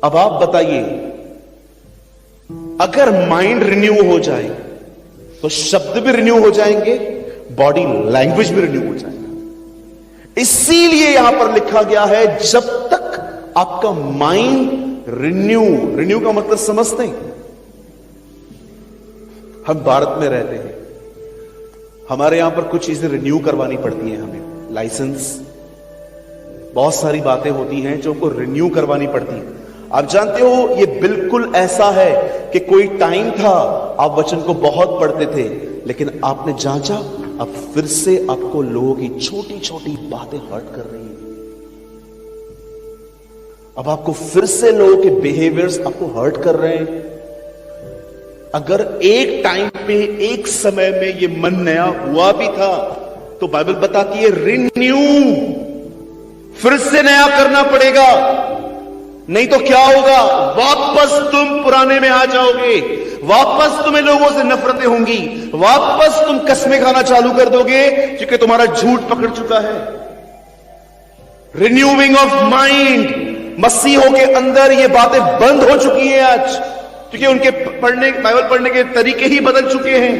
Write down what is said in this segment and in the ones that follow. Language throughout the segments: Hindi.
अब आप बताइए, अगर माइंड रिन्यू हो जाए तो शब्द भी रिन्यू हो जाएंगे, बॉडी लैंग्वेज भी रिन्यू हो जाएगा। इसीलिए यहां पर लिखा गया है, जब तक आपका माइंड रिन्यू का मतलब समझते हैं? हम भारत में रहते हैं, हमारे यहां पर कुछ चीजें रिन्यू करवानी पड़ती हैं हमें, लाइसेंस, बहुत सारी बातें होती हैं जो को रिन्यू करवानी पड़ती हैं। आप जानते हो, ये बिल्कुल ऐसा है कि कोई टाइम था आप वचन को बहुत पढ़ते थे, लेकिन आपने जांचा, अब फिर से आपको लोगों की छोटी छोटी बातें हर्ट कर रही हैं। अब आपको फिर से लोगों के बिहेवियर्स आपको हर्ट कर रहे हैं। अगर एक टाइम पे, एक समय में ये मन नया हुआ भी था, तो बाइबल बताती है रिन्यू, फिर से नया करना पड़ेगा, नहीं तो क्या होगा? वापस तुम पुराने में आ जाओगे, वापस तुम्हें लोगों से नफरतें होंगी, वापस तुम कस्में खाना चालू कर दोगे, क्योंकि तुम्हारा झूठ पकड़ चुका है। रिन्यूइंग ऑफ माइंड, मसीहों के अंदर ये बातें बंद हो चुकी हैं आज, क्योंकि उनके बाइबल पढ़ने के तरीके ही बदल चुके हैं।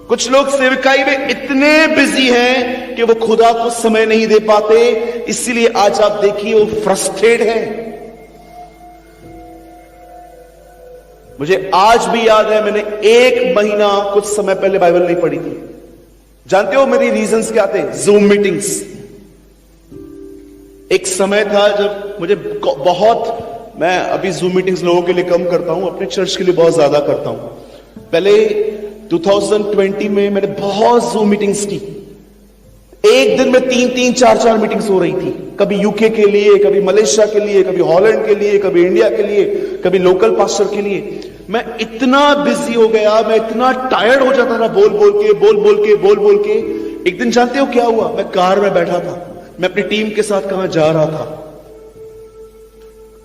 कुछ लोग सेवकाई में इतने बिजी हैं कि वो खुदा को समय नहीं दे पाते, इसीलिए आज आप देखिए वो फ्रस्ट्रेट है। मुझे आज भी याद है, मैंने 1 महीना कुछ समय पहले बाइबल नहीं पढ़ी थी। जानते हो मेरी रीजंस क्या थे? Zoom meetings. एक समय था जब मुझे बहुत, मैं अभी जूम मीटिंग्स लोगों के लिए कम करता हूं, अपने चर्च के लिए बहुत ज्यादा करता हूं। पहले 2020 में मैंने बहुत जूम मीटिंग्स की, एक दिन में 3-3, 4-4 मीटिंग्स हो रही थी, कभी यूके के लिए, कभी मलेशिया के लिए, कभी हॉलैंड के लिए, कभी इंडिया के लिए, कभी लोकल पास्टर के लिए। मैं इतना बिजी हो गया, मैं इतना टायर्ड हो जाता था बोल बोल के। एक दिन जानते हो क्या हुआ? मैं कार में बैठा था, मैं अपनी टीम के साथ कहां जा रहा था,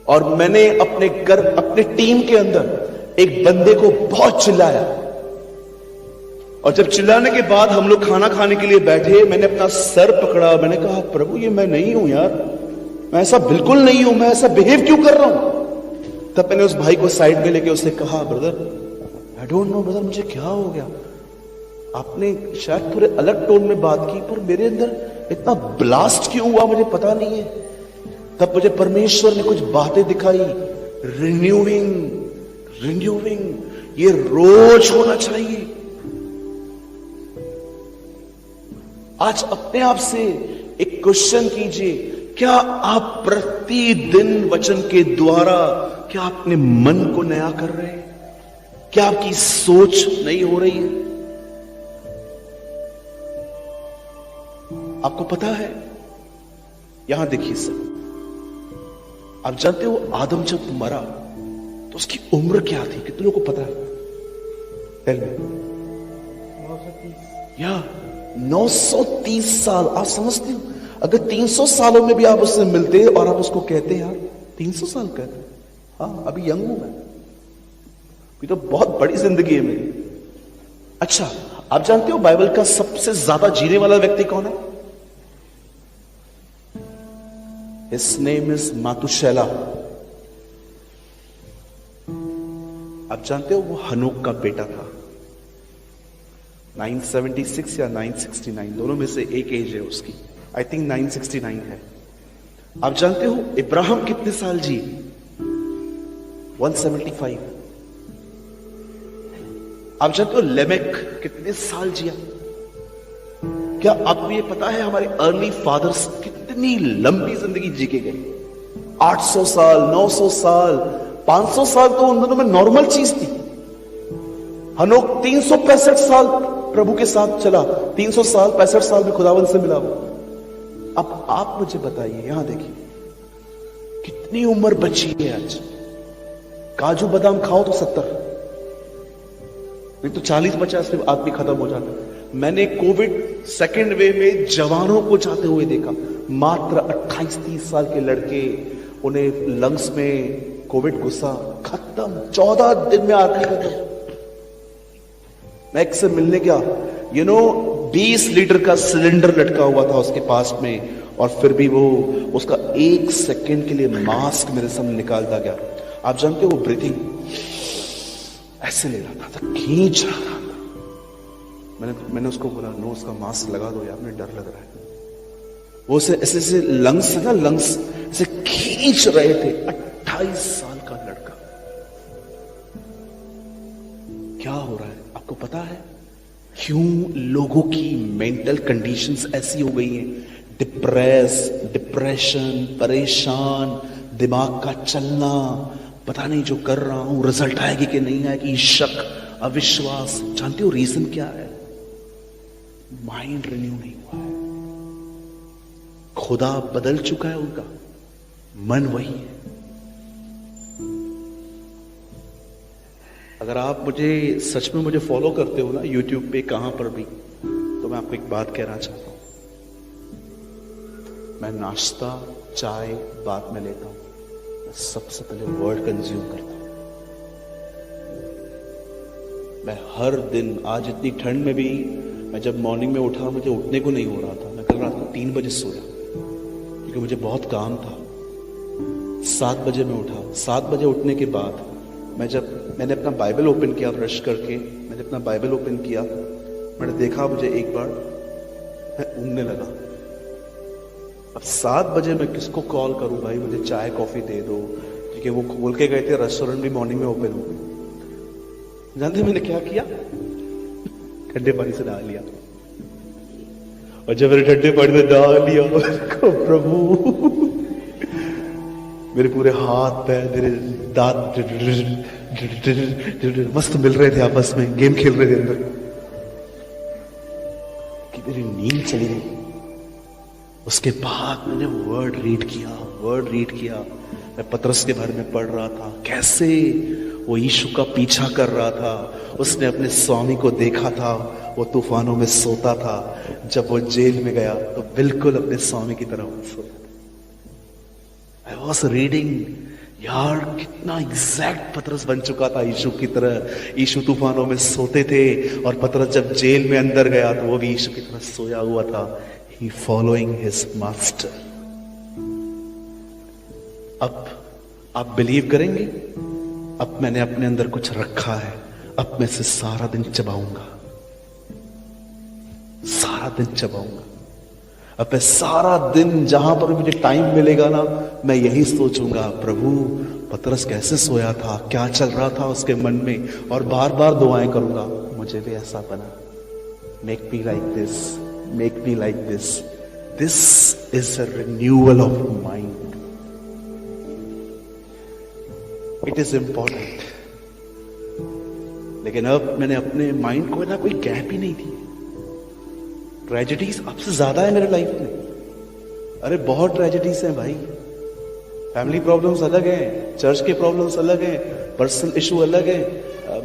और मैंने अपने टीम के अंदर एक बंदे को बहुत चिल्लाया, और जब चिल्लाने के बाद हम लोग खाना खाने के लिए बैठे, मैंने अपना सर पकड़ा, मैंने कहा प्रभु ये मैं नहीं हूं यार, मैं ऐसा बिल्कुल नहीं हूं, मैं ऐसा बिहेव क्यों कर रहा हूं? तब मैंने उस भाई को साइड में लेके उससे कहा, brother I don't know brother, मुझे क्या हो गया? आपने शायद थोड़े अलग टोन में बात की, पर मेरे अंदर इतना ब्लास्ट क्यों हुआ मुझे पता नहीं है। तब मुझे परमेश्वर ने कुछ बातें दिखाई, रिन्यूइंग, ये रोज होना चाहिए। आज अपने आप से एक क्वेश्चन कीजिए, क्या आप प्रतिदिन वचन के द्वारा क्या अपने मन को नया कर रहे हैं? क्या आपकी सोच नई हो रही है? आपको पता है, यहां देखिए सब, आप जानते हो आदम जब मरा तो उसकी उम्र क्या थी? कितने लोगों को पता है? या 930 साल। आप समझते हो, अगर 300 सालों में भी आप उससे मिलते और आप उसको कहते यार 300 साल कहते, हाँ अभी यंग हूं मैं, अभी तो बहुत बड़ी जिंदगी है मेरी। अच्छा, आप जानते हो बाइबल का सबसे ज्यादा जीने वाला व्यक्ति कौन है? His name is मातुशेला। आप जानते हो वो हनोक का बेटा था। 976 या 969, दोनों में से एक एज है उसकी, आई थिंक 969 है। आप जानते हो इब्राहिम कितने साल जी? 175। आप जानते हो लेमेक कितने साल जिया? क्या आपको ये पता है हमारे अर्ली फादर्स कितनी लंबी जिंदगी जी के गए? 800 साल, 900 साल, 500 साल तो उन दोनों में नॉर्मल चीज थी। हनोक 365 साल प्रभु के साथ चला, 300 साल 65 साल में खुदावन से मिला वो। अब आप मुझे बताइए, यहां देखिए कितनी उम्र बची है आज। काजू बादाम खाओ तो 70, नहीं तो 40-50 में आदमी खत्म हो जाता है। मैंने कोविड सेकेंड वेव में जवानों को जाते हुए देखा, मात्र 28-30 साल के लड़के, उन्हें लंग्स में कोविड घुसा, खत्म, 14 दिन में आदमी खत्म। मैं एक से मिलने गया, 20 लीटर का सिलेंडर लटका हुआ था उसके पास में, और फिर भी वो उसका 1 सेकंड के लिए मास्क मेरे सामने निकालता गया। आप जानते हो वो ब्रीथिंग ऐसे ले रहा था, खींच रहा था। मैंने उसको बोला नो, उसका मास्क लगा दो यार, मुझे डर लग रहा है। वो ऐसे ऐसे लंग्स है ना, लंग्स ऐसे खींच रहे थे। 28 साल का लड़का। क्या हो रहा है आपको पता है? क्यों लोगों की मेंटल कंडीशंस ऐसी हो गई हैं? डिप्रेशन, परेशान, दिमाग का चलना, पता नहीं जो कर रहा हूं रिजल्ट आएगी कि नहीं आएगी, शक, अविश्वास। जानते हो रीजन क्या है? माइंड रिन्यू नहीं हुआ है। खुदा बदल चुका है, उनका मन वही है। अगर आप मुझे सच में मुझे फॉलो करते हो ना यूट्यूब पे, कहां पर भी, तो मैं आपको एक बात कहना चाहता हूं। मैं नाश्ता, चाय बाद में लेता हूं, मैं सबसे पहले वर्ड कंज्यूम करता हूं। मैं हर दिन, आज इतनी ठंड में भी, मैं जब मॉर्निंग में उठा मुझे उठने को नहीं हो रहा था। मैं कल रात को 3 बजे सोया क्योंकि मुझे बहुत काम था। 7 बजे मैं उठा। 7 बजे उठने के बाद मैंने अपना बाइबल ओपन किया, ब्रश करके मैंने अपना बाइबल ओपन किया। मैंने देखा, मुझे एक बार मैं ऊँगने लगा। अब 7 बजे मैं किसको कॉल करूं भाई, मुझे चाय कॉफी दे दो, क्योंकि वो बोल के गए थे रेस्टोरेंट भी मॉर्निंग में ओपन हो। जानते मैंने क्या किया? ठंडे पानी से नहा लिया। और जब मैंने ठंडे पानी में नहा लिया, प्रभु मेरे पूरे हाथ पैर, मेरे दांत मस्त मिल रहे थे आपस में, गेम खेल रहे थे अंदर, कि मेरी नींद चली गई। उसके बाद मैंने वर्ड रीड किया। मैं पतरस के बारे में पढ़ रहा था, कैसे वो यीशु का पीछा कर रहा था। उसने अपने स्वामी को देखा था, वो तूफानों में सोता था। जब वो जेल में गया तो बिल्कुल अपने स्वामी की तरह वो सोता था। आई वॉज रीडिंग, यार कितना एग्जैक्ट पतरस बन चुका था यीशु की तरह। यीशु तूफानों में सोते थे और पतरस जब जेल में अंदर गया तो वो भी यीशु की तरह सोया हुआ था। ही फॉलोइंग हिज मास्टर। अब आप बिलीव करेंगे, अब मैंने अपने अंदर कुछ रखा है, अब मैं इसे सारा दिन चबाऊंगा। अब मैं सारा दिन जहां पर मुझे टाइम मिलेगा ना, मैं यही सोचूंगा, प्रभु पतरस कैसे सोया था, क्या चल रहा था उसके मन में, और बार बार दुआएं करूंगा, मुझे भी ऐसा बना, make me like this. This is a renewal of mind. It is important. लेकिन अब मैंने अपने माइंड को ना कोई गैप ही नहीं दी। ट्रेजेडीज अब से ज्यादा है मेरे लाइफ में। अरे बहुत ट्रेजेडीज हैं भाई। फैमिली प्रॉब्लम्स अलग हैं, चर्च के प्रॉब्लम्स अलग हैं, पर्सनल इशू अलग है।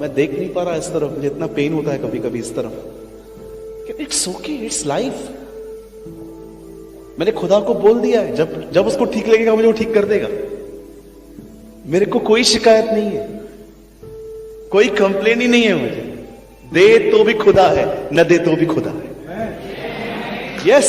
मैं देख नहीं पा रहा इस तरफ, मुझे इतना पेन होता है कभी कभी इस तरफ। It's okay, it's life. मैंने खुदा को बोल दिया है, जब उसको ठीक लगेगा मुझे वो ठीक कर देगा। मेरे को कोई शिकायत नहीं है, कोई कंप्लेन ही नहीं है मुझे। दे तो भी खुदा है, न दे तो भी खुदा है। यस